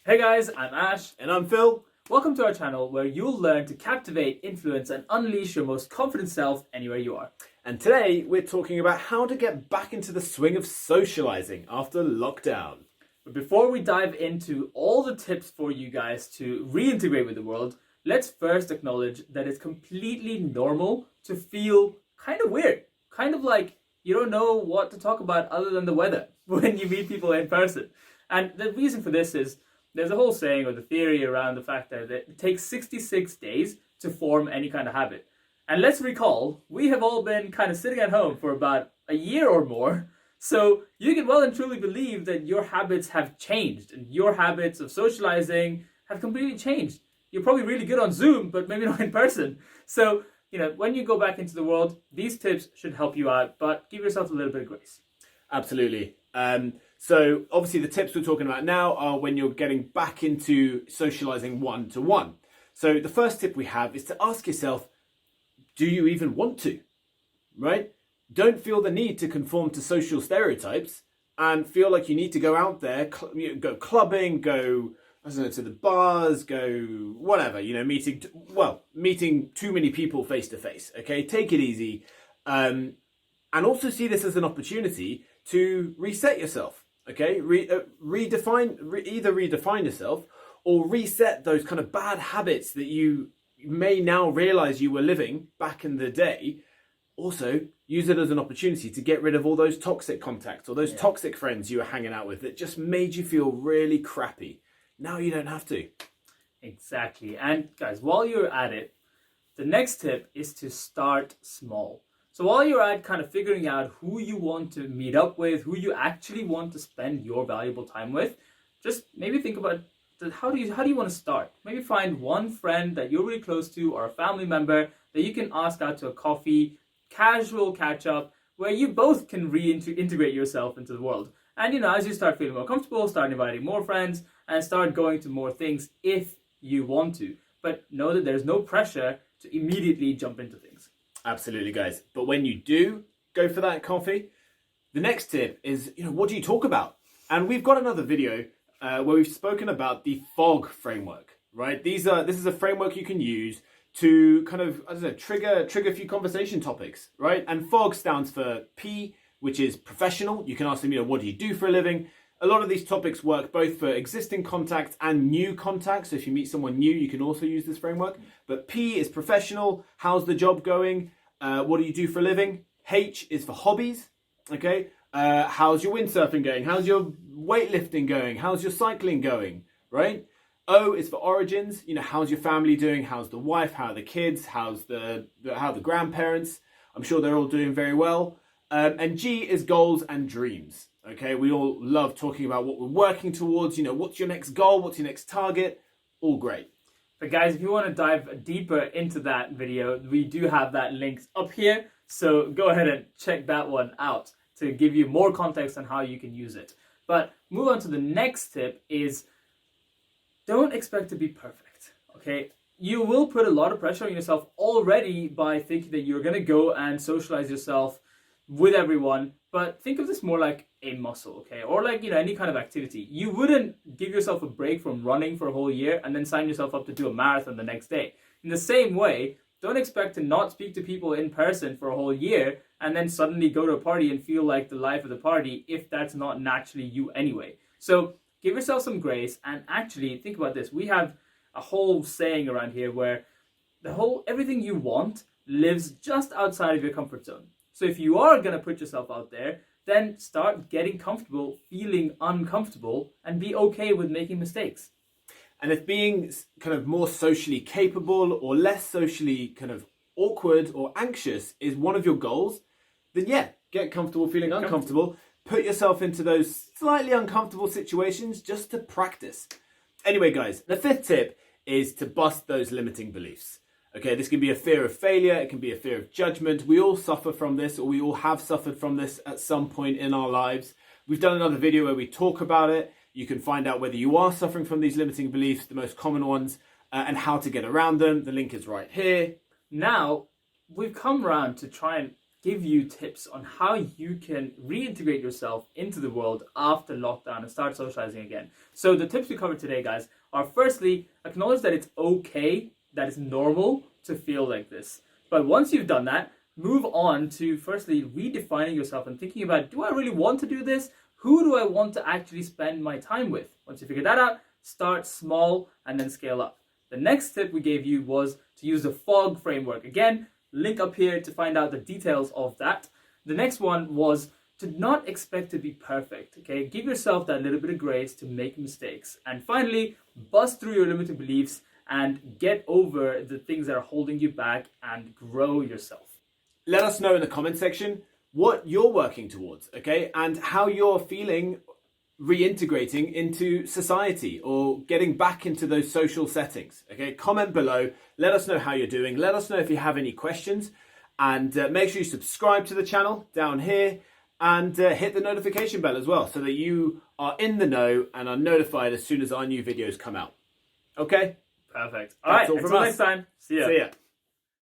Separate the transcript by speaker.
Speaker 1: Hey guys, I'm Ash.
Speaker 2: And I'm Phil.
Speaker 1: Welcome to our channel where you'll learn to captivate, influence, and unleash your most confident self anywhere you are.
Speaker 2: And today we're talking about how to get back into the swing of socializing after lockdown.
Speaker 1: But before we dive into all the tips for you guys to reintegrate with the world, let's first acknowledge that it's completely normal to feel kind of weird. Kind of like you don't know what to talk about other than the weather when you meet people in person. And the reason for this is there's a whole saying or the theory around the fact that it takes 66 days to form any kind of habit. And let's recall, we have all been kind of sitting at home for about a year or more. So you can well and truly believe that your habits have changed and your habits of socializing have completely changed. You're probably really good on Zoom, but maybe not in person. So, when you go back into the world, these tips should help you out, but give yourself a little bit of grace.
Speaker 2: Absolutely. So obviously the tips we're talking about now are when you're getting back into socializing one-to-one. So the first tip we have is to ask yourself, do you even want to? Right? Don't feel the need to conform to social stereotypes and feel like you need to go out there, go clubbing, go, to the bars, go whatever, meeting too many people face to face. Okay, take it easy. And also see this as an opportunity to reset yourself. Okay, either redefine yourself or reset those kind of bad habits that you may now realize you were living back in the day. Also, use it as an opportunity to get rid of all those toxic contacts or those toxic friends you were hanging out with that just made you feel really crappy. Now you don't have to.
Speaker 1: Exactly. And guys, while you're at it, the next tip is to start small. So while you're at kind of figuring out who you want to meet up with, who you actually want to spend your valuable time with, just maybe think about how do you want to start? Maybe find one friend that you're really close to or a family member that you can ask out to a coffee, casual catch up, where you both can reintegrate yourself into the world. And as you start feeling more comfortable, start inviting more friends and start going to more things if you want to. But know that there's no pressure to immediately jump into things.
Speaker 2: Absolutely, guys. But when you do go for that coffee, the next tip is, what do you talk about? And we've got another video where we've spoken about the FOG framework, right? This is a framework you can use to kind of, trigger a few conversation topics, right? And FOG stands for P, which is professional. You can ask them, what do you do for a living? A lot of these topics work both for existing contacts and new contacts. So if you meet someone new, you can also use this framework. But P is professional. How's the job going? What do you do for a living? H is for hobbies. Okay. How's your windsurfing going? How's your weightlifting going? How's your cycling going? Right. O is for origins. How's your family doing? How's the wife? How are the kids? How are the grandparents? I'm sure they're all doing very well. And G is goals and dreams. Okay, we all love talking about what we're working towards. What's your next goal? What's your next target? All great.
Speaker 1: But guys, if you want to dive deeper into that video, we do have that linked up here. So go ahead and check that one out to give you more context on how you can use it. But move on to the next tip is don't expect to be perfect. Okay, you will put a lot of pressure on yourself already by thinking that you're going to go and socialize yourself with everyone, but think of this more like a muscle, okay? Or like, any kind of activity. You wouldn't give yourself a break from running for a whole year and then sign yourself up to do a marathon the next day. In the same way, don't expect to not speak to people in person for a whole year and then suddenly go to a party and feel like the life of the party if that's not naturally you anyway. So give yourself some grace and actually think about this. We have a whole saying around here where everything you want lives just outside of your comfort zone. So if you are going to put yourself out there, then start getting comfortable, feeling uncomfortable, and be okay with making mistakes.
Speaker 2: And if being kind of more socially capable or less socially kind of awkward or anxious is one of your goals, then get comfortable feeling uncomfortable. Put yourself into those slightly uncomfortable situations just to practice. Anyway, guys, the fifth tip is to bust those limiting beliefs. Okay, this can be a fear of failure, it can be a fear of judgment. We all suffer from this, or we all have suffered from this at some point in our lives. We've done another video where we talk about it. You can find out whether you are suffering from these limiting beliefs, the most common ones, and how to get around them. The link is right here.
Speaker 1: Now, we've come around to try and give you tips on how you can reintegrate yourself into the world after lockdown and start socializing again. So the tips we covered today, guys, are firstly, acknowledge that it's okay, that it's normal to feel like this. But once you've done that, move on to firstly redefining yourself and thinking about, do I really want to do this? Who do I want to actually spend my time with? Once you figure that out, start small and then scale up. The next tip we gave you was to use the FOG framework. Again, link up here to find out the details of that. The next one was to not expect to be perfect, okay? Give yourself that little bit of grace to make mistakes. And finally, bust through your limiting beliefs and get over the things that are holding you back and grow yourself.
Speaker 2: Let us know in the comment section what you're working towards, okay? And how you're feeling reintegrating into society or getting back into those social settings, okay? Comment below, let us know how you're doing, let us know if you have any questions, and make sure you subscribe to the channel down here and hit the notification bell as well so that you are in the know and are notified as soon as our new videos come out. Okay?
Speaker 1: Perfect. All right, until next time, see ya.